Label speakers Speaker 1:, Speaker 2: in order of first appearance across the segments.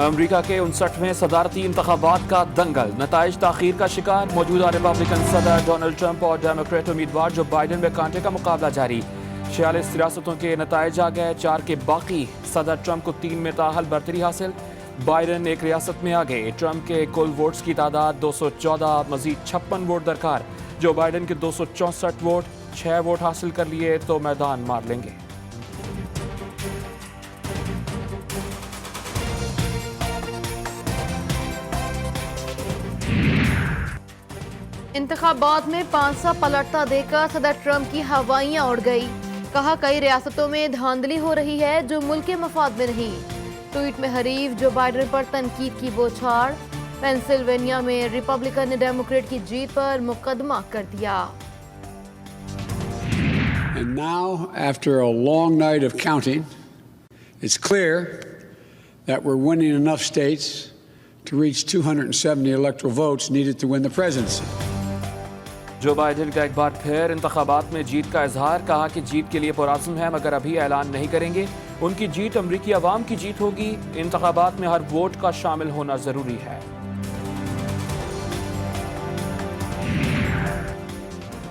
Speaker 1: امریکہ کے 59ویں صدارتی انتخابات کا دنگل، نتائج تاخیر کا شکار۔ موجودہ ریپبلکن صدر ڈونلڈ ٹرمپ اور ڈیموکریٹ امیدوار جو بائیڈن میں کانٹے کا مقابلہ جاری۔ 46 ریاستوں کے نتائج آ گئے، 4 کے باقی۔ صدر ٹرمپ کو 3 میں تاحال برتری حاصل، بائیڈن 1 ریاست میں آگے۔ ٹرمپ کے کل ووٹس کی تعداد 214، مزید 56 ووٹ درکار۔ جو بائیڈن کے 264 ووٹ، 6 ووٹ حاصل کر لیے تو میدان مار لیں گے۔
Speaker 2: انتخابات میں 500 پلٹتا دے کر صدر ٹرمپ کی ہوائیاں اڑ گئی۔ کہا کئی ریاستوں میں دھاندلی ہو رہی ہے جو ملک کے مفاد میں نہیں۔ ٹویٹ میں حریف جو بائیڈن پر تنقید کی بوچھاڑ۔ پینسلوینیا میں ریپبلکن نے ڈیموکریٹ کی جیت پر مقدمہ کر دیا۔
Speaker 3: And now, after a long night of counting, it's clear that we're winning enough states to reach 270 electoral votes needed to win the presidency.
Speaker 1: Joe Biden کا ایک بار پھر انتخابات میں جیت کا اظہار، کہا کہ جیت کے لیے پرعزم ہے مگر ابھی اعلان نہیں کریں گے۔ ان کی جیت امریکی عوام کی جیت ہوگی، انتخابات میں ہر ووٹ کا شامل ہونا ضروری ہے۔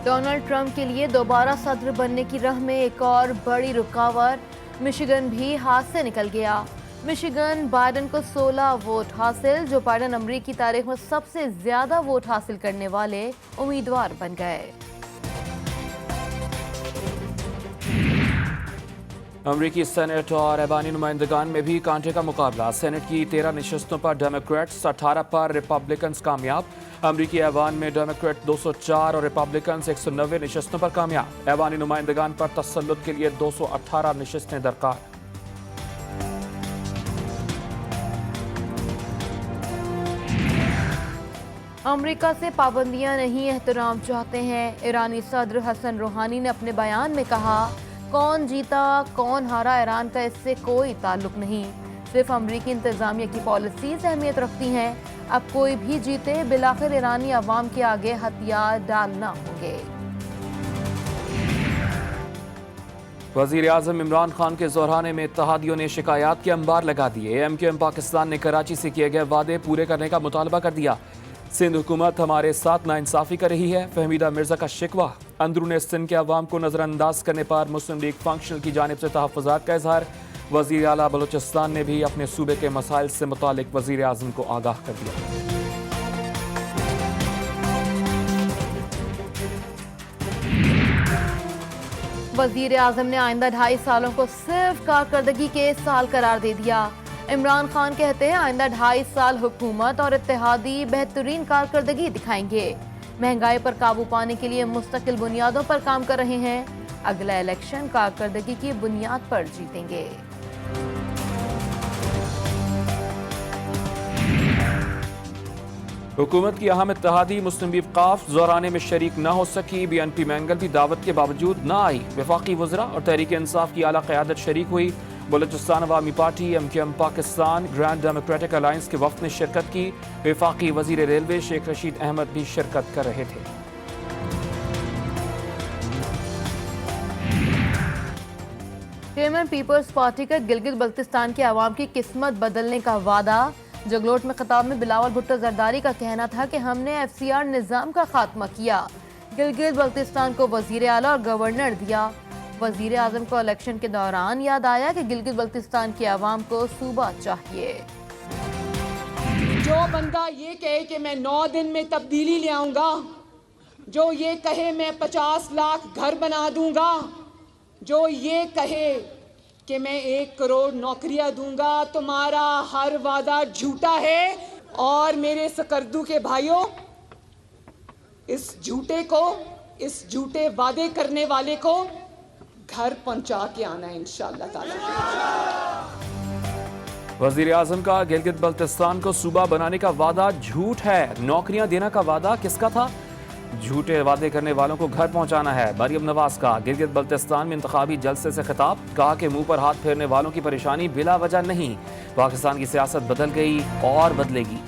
Speaker 2: ڈونلڈ ٹرمپ کے لیے دوبارہ صدر بننے کی راہ میں ایک اور بڑی رکاوٹ، مشیگن بھی ہاتھ سے نکل گیا۔ مشیگن بائیڈن کو 16 ووٹ حاصل، جو بائیڈن امریکی تاریخ میں سب سے زیادہ ووٹ حاصل کرنے والے امیدوار بن گئے۔
Speaker 1: امریکی سینٹ اور ایوانی نمائندگان میں بھی کانٹے کا مقابلہ۔ سینٹ کی 13 نشستوں پر ڈیموکریٹس، 18 پر ریپبلکنز کامیاب۔ امریکی ایوان میں ڈیموکریٹ 204 اور ریپبلکنز 190 نشستوں پر کامیاب۔ ایوانی نمائندگان پر تسلط کے لیے 218 نشستیں درکار۔
Speaker 2: امریکہ سے پابندیاں نہیں، احترام چاہتے ہیں۔ ایرانی صدر حسن روحانی نے اپنے بیان میں کہا، کون جیتا کون ہارا ایران کا اس سے کوئی تعلق نہیں، صرف امریکی انتظامیہ کی پالیسیز اہمیت رکھتی ہیں۔ اب کوئی بھی جیتے، بالآخر ایرانی عوام کے آگے ہتھیار ڈالنا ہوں گے۔
Speaker 1: وزیر اعظم عمران خان کے زہرانے میں اتحادیوں نے شکایات کے انبار لگا دیے۔ ایم کیو ایم پاکستان نے کراچی سے کیے گئے وعدے پورے کرنے کا مطالبہ کر دیا۔ سندھ حکومت ہمارے ساتھ ناانصافی کر رہی ہے، فہمیدہ مرزا کا شکوہ۔ اندرون سندھ کے عوام کو نظر انداز کرنے پر مسلم لیگ فنکشنل کی جانب سے تحفظات کا اظہار۔ وزیر اعلیٰ بلوچستان نے بھی اپنے صوبے کے مسائل سے متعلق وزیر اعظم کو آگاہ کر دیا۔
Speaker 2: وزیر اعظم نے آئندہ 2.5 سالوں کو صرف کارکردگی کے سال قرار دے دیا۔ عمران خان کہتے ہیں آئندہ 2.5 سال حکومت اور اتحادی بہترین کارکردگی دکھائیں گے۔ مہنگائی پر قابو پانے کے لیے مستقل بنیادوں پر کام کر رہے ہیں۔ اگلا الیکشن کارکردگی کی بنیاد پر جیتیں گے۔
Speaker 1: حکومت کی اہم اتحادی مسلم لیگ قاف زہرانے میں شریک نہ ہو سکی۔ بی این پی مینگل بھی دعوت کے باوجود نہ آئی۔ وفاقی وزراء اور تحریک انصاف کی اعلیٰ قیادت شریک ہوئی۔ Balochistan Awami Party, M Q M Pakistan, Grand Democratic Alliance کے وفد نے شرکت کی۔ وفاقی وزیر ریلوے شیخ رشید احمد بھی شرکت کر رہے تھے۔
Speaker 2: چیئرمین پیپلز پارٹی کا گلگت بلتستان کے عوام کی قسمت بدلنے کا وعدہ۔ جگلوٹ میں خطاب میں بلاول بھٹو زرداری کا کہنا تھا کہ ہم نے ایف سی آر نظام کا خاتمہ کیا، گلگت بلتستان کو وزیر اعلیٰ اور گورنر دیا۔ وزیر اعظم کو الیکشن کے دوران یاد آیا کہ گلگت بلتستان کے عوام کو صوبہ چاہیے۔
Speaker 4: جو بندہ یہ کہے کہ میں 9 دن میں تبدیلی لے آؤں گا، جو یہ کہے میں 50 لاکھ گھر بنا دوں گا، جو یہ کہے کہ میں 1 کروڑ نوکریاں دوں گا، تمہارا ہر وعدہ جھوٹا ہے۔ اور میرے سکردو کے بھائیوں، اس جھوٹے وعدے کرنے والے کو گھر پہنچا کے آنا ہے انشاءاللہ تعالی۔
Speaker 1: وزیر اعظم کا گلگت بلتستان کو صوبہ بنانے کا وعدہ جھوٹ ہے، نوکریاں دینا کا وعدہ کس کا تھا؟ جھوٹے وعدے کرنے والوں کو گھر پہنچانا ہے۔ مریم نواز کا گلگت بلتستان میں انتخابی جلسے سے خطاب، کہا کہ منہ پر ہاتھ پھیرنے والوں کی پریشانی بلا وجہ نہیں، پاکستان کی سیاست بدل گئی اور بدلے گی۔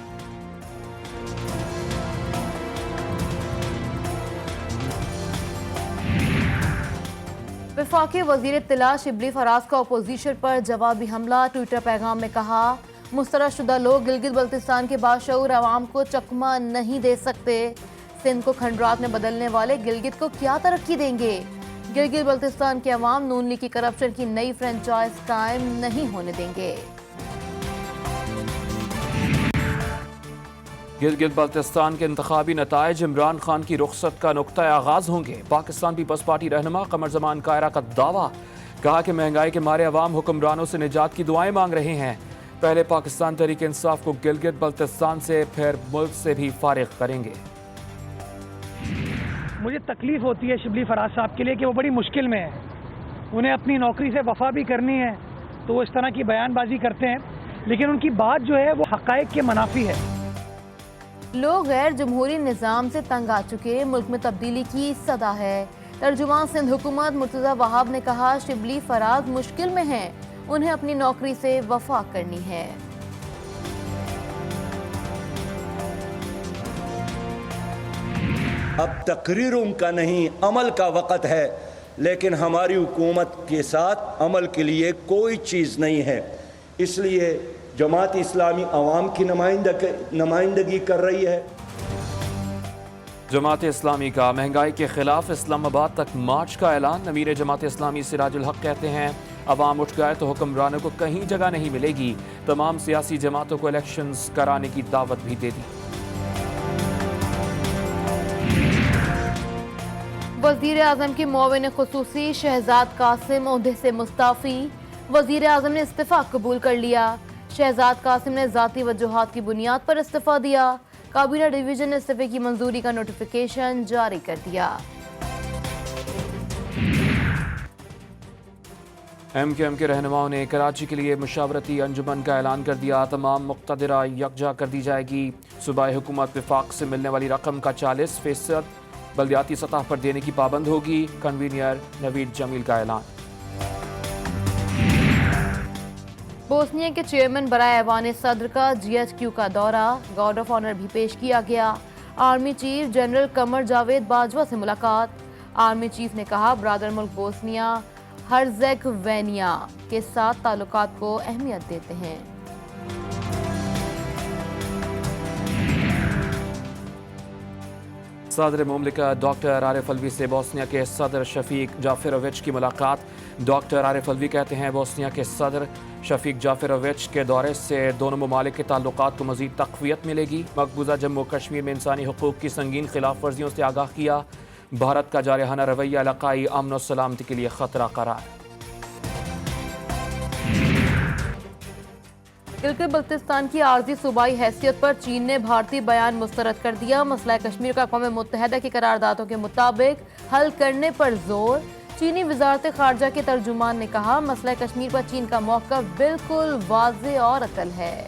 Speaker 2: وفاقی وزیر اطلاع شبلی فراز کا اپوزیشن پر جوابی حملہ۔ ٹویٹر پیغام میں کہا، مسترد شدہ لوگ گلگت بلتستان کے باشعور عوام کو چکمہ نہیں دے سکتے۔ سندھ کو کھنڈرات میں بدلنے والے گلگت کو کیا ترقی دیں گے؟ گلگت بلتستان کے عوام نون لیگ کی کرپشن کی نئی فرنچائز قائم نہیں ہونے دیں گے۔
Speaker 1: گلگت بلتستان کے انتخابی نتائج عمران خان کی رخصت کا نقطہ آغاز ہوں گے۔ پاکستان پیپلز پارٹی رہنما قمر زمان کائرہ کا دعویٰ، کہا کہ مہنگائی کے مارے عوام حکمرانوں سے نجات کی دعائیں مانگ رہے ہیں۔ پہلے پاکستان تحریک انصاف کو گلگت بلتستان سے پھر ملک سے بھی فارغ کریں گے۔
Speaker 5: مجھے تکلیف ہوتی ہے شبلی فراز صاحب کے لیے کہ وہ بڑی مشکل میں ہیں، انہیں اپنی نوکری سے وفا بھی کرنی ہے تو وہ اس طرح کی بیان بازی کرتے ہیں، لیکن ان کی بات جو ہے وہ حقائق کے منافی ہے۔
Speaker 2: لوگ غیر جمہوری نظام سے تنگ آ چکے، ملک میں تبدیلی کی صدا ہے۔ ترجمان سندھ حکومت مرتضی وہاب نے کہا شبلی فراز مشکل میں ہیں، انہیں اپنی نوکری سے وفا کرنی ہے۔
Speaker 6: اب تقریروں کا نہیں عمل کا وقت ہے، لیکن ہماری حکومت کے ساتھ عمل کے لیے کوئی چیز نہیں ہے، اس لیے جماعت اسلامی عوام کی نمائندگی کر رہی ہے۔
Speaker 1: جماعت اسلامی کا مہنگائی کے خلاف اسلام آباد تک مارچ کا اعلان۔ امیر جماعت اسلامی سراج الحق کہتے ہیں عوام اٹھ گئے تو حکمرانوں کو کہیں جگہ نہیں ملے گی، تمام سیاسی جماعتوں کو الیکشنز کرانے کی دعوت بھی دے دی۔
Speaker 2: وزیر اعظم کی معاون خصوصی شہزاد قاسم عہدے سے مستعفی، وزیر اعظم نے استعفیٰ قبول کر لیا۔ شہزاد قاسم نے ذاتی وجوہات کی بنیاد پر استعفیٰ دیا، کابینہ ڈویژن نے استعفے کی منظوری کا نوٹیفیکیشن جاری کر دیا۔
Speaker 1: ایم کیو ایم کے رہنماؤں نے کراچی کے لیے مشاورتی انجمن کا اعلان کر دیا، تمام مقتدرہ یکجا کر دی جائے گی۔ صوبائی حکومت وفاق سے ملنے والی رقم کا 40% بلدیاتی سطح پر دینے کی پابند ہوگی، کنوینر نوید جمیل کا اعلان۔
Speaker 2: بوسنیا کے چیئرمین برائے ایوان صدر کا جی ایچ کیو کا دورہ، گارڈ آف آنر بھی پیش کیا گیا۔ Army chief general Qamar Javed Bajwa سے ملاقات، آرمی چیف نے کہا برادر ملک بوسنیا ہرزیگوینیا کے ساتھ تعلقات کو اہمیت دیتے ہیں۔
Speaker 1: صدر مملکت ڈاکٹر عارف الوی سے بوسنیا کے صدر شفیق جعفرویچ کی ملاقات۔ ڈاکٹر عارف الوی کہتے ہیں بوسنیا کے صدر شفیق جعفرویچ کے دورے سے دونوں ممالک کے تعلقات کو مزید تقویت ملے گی۔ مقبوضہ جموں کشمیر میں انسانی حقوق کی سنگین خلاف ورزیوں سے آگاہ کیا، بھارت کا جارحانہ رویہ علاقائی امن و سلامتی کے لیے خطرہ قرار۔
Speaker 2: گلگت بلتستان کی عارضی صوبائی حیثیت پر چین نے بھارتی بیان مسترد کر دیا، مسئلہ کشمیر کا اقوام متحدہ کی قراردادوں کے مطابق حل کرنے پر زور۔ چینی وزارت خارجہ کے ترجمان نے کہا مسئلہ کشمیر پر چین کا موقف بالکل واضح اور اٹل ہے۔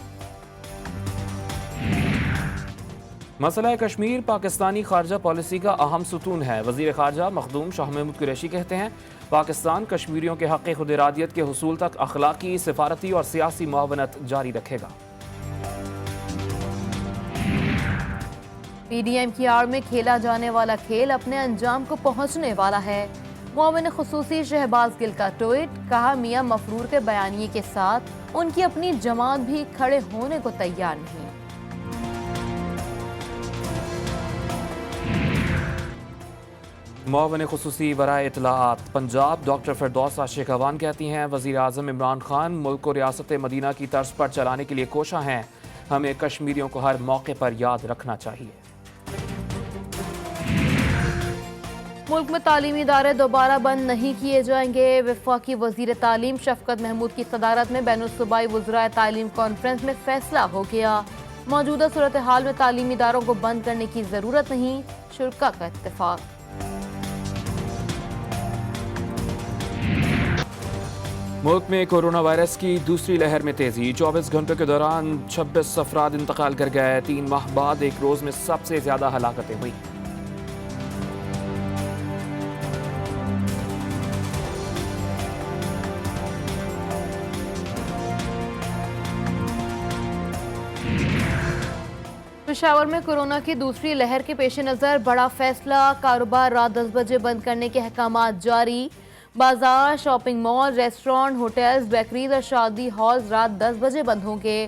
Speaker 1: مسئلہ کشمیر پاکستانی خارجہ پالیسی کا اہم ستون ہے۔ وزیر خارجہ مخدوم شاہ محمود قریشی کہتے ہیں پاکستان کشمیریوں کے حق خود ارادیت کے حصول تک اخلاقی، سفارتی اور سیاسی معاونت جاری رکھے گا۔
Speaker 2: پی ڈی ایم کی آڑ میں کھیلا جانے والا کھیل اپنے انجام کو پہنچنے والا ہے، معاون خصوصی شہباز گل کا ٹویٹ، کہا میاں مفرور کے بیانیے کے ساتھ ان کی اپنی جماعت بھی کھڑے ہونے کو تیار نہیں۔
Speaker 1: معاون خصوصی برائے اطلاعات پنجاب ڈاکٹر فردوس عاشق اوان کہتی ہیں وزیر اعظم عمران خان ملک کو ریاست مدینہ کی طرز پر چلانے کے لیے کوشاں ہیں، ہمیں کشمیریوں کو ہر موقع پر یاد رکھنا چاہیے۔
Speaker 2: ملک میں تعلیمی ادارے دوبارہ بند نہیں کیے جائیں گے، وفاقی وزیر تعلیم شفقت محمود کی صدارت میں بین الصوبائی وزرائے تعلیم کانفرنس میں فیصلہ ہو گیا، موجودہ صورتحال میں تعلیمی اداروں کو بند کرنے کی ضرورت نہیں، شرکاء کا اتفاق۔
Speaker 1: ملک میں کورونا وائرس کی دوسری لہر میں تیزی، 24 گھنٹوں کے دوران 26 افراد انتقال کر گئے، 3 ماہ بعد ایک روز میں سب سے زیادہ ہلاکتیں ہوئی۔
Speaker 2: پشاور میں کورونا کی دوسری لہر کے پیش نظر بڑا فیصلہ، کاروبار رات 10 بجے بند کرنے کے احکامات جاری، بازار، shopping mall, restaurant, hotels, bakeries اور شادی ہالز رات 10 بجے بند ہوں گے۔